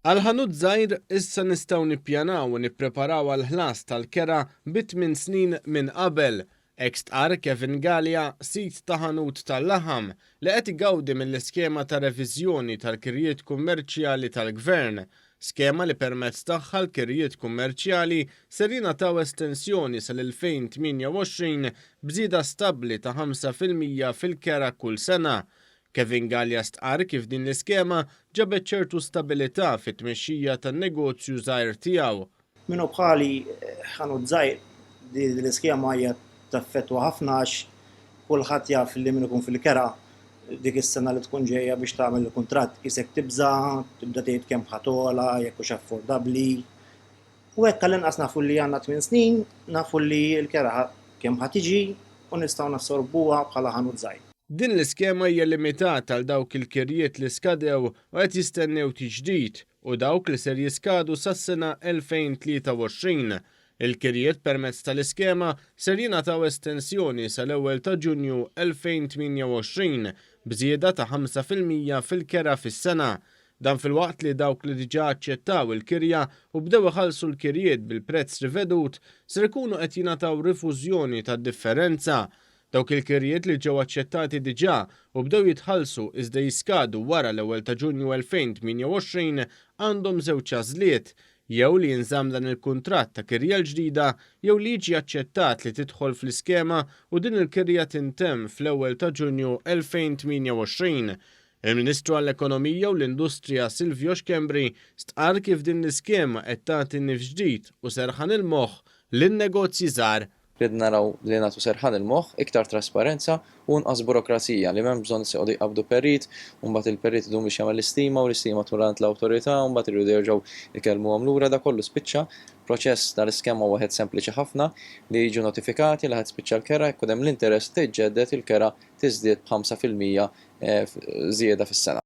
Għal-ħanut żgħir issa nistgħu nippjanaw u nippreparaw għall-ħlas tal-kera b'8 snin minn qabel. Ex-tqar Kevin Gallia, sit ta' ħanut tal-laħam li qed igawdi mill-iskema ta' reviżjoni tal-kirjiet kummerċjali tal-Gvern, skema li permezz tagħha l-kirjiet kummerċjali ser jingħataw estensjoni sal-2028 bżieda stabbli ta' 5% fil-kera kull sena. Kevin Gallia stqar kif din l-iskema ġabet ċertu stabilità fit-tmexxija tan-negozju żgħir tiegħu. Minnu bħali ħanut żgħir din l-iskema hija taffettwa ħafna għax kulħadd jaf li min ikun fil-kera dik is-sena li tkun ġejja biex tagħmel il-kuntratt isek tibża' tibda tgħid kemm ħatola, jekk hux affordabbli. U hekk għall-inqas nafu li għandna 8 snin, nafu li l-kera kemm ħatiġi u nistgħu nassorbuha bħala ħanut żgħir. Din l-iskema hija limitata għal dawk il-kirjiet li skadew u qed jistennew tiġdid u dawk li ser jiskadu sas-sena 2023. Il-kirjiet permezz tal-iskema ser jingħataw estensjoni sal-ewwel ta' Ġunju 2028 bżieda ta' 5% fil-kera fis-sena. Dan fil-waqt li dawk li diġà aċċettaw il-kirja u bdew iħallsu l-kirjiet bil-prezz rivedut ser ikunu qed jingħataw rifużjoni tad-differenza. Dawk il-kirjiet li ġew aċċettati diġà u bdew jitħallsu iżda jiskadu wara l-ewwel ta' Ġunju 2028 għandhom żewġ għażliet, jew li jinżamm dan il-kuntratt ta' kirja l-ġdida jew li jiġi aċċettat li tidħol fl-iskema u din il-kirja tintemm fl-ewwel ta' Ġunju 2028. Il-Ministru għall-Ekonomija u l-Industrija Silvio Xkembri stqar kif din l-iskema qed tagħti nifs ġdid u serħan il-moħħ lin-negozji żgħar. Ridna naraw li nagħtu serħan il-moħħ, iktar trasparenza u nqas burokrazija li m'hemm bżonn seqgħu jqabdu perrit u mbagħad il-perrit idum biex jagħmel l-istima u l-istima turant l-awtorità u mbagħad iridu jerġgħu ikellmuhom lura da kollu spiċċa. Proċess tal-iskema waħed sempliċi ħafna li jiġu notifikati li ħadd spiċċa l-kera jkun hemm l-interess tiġġedded il-kera tiżdied b'5% żieda fis-sena.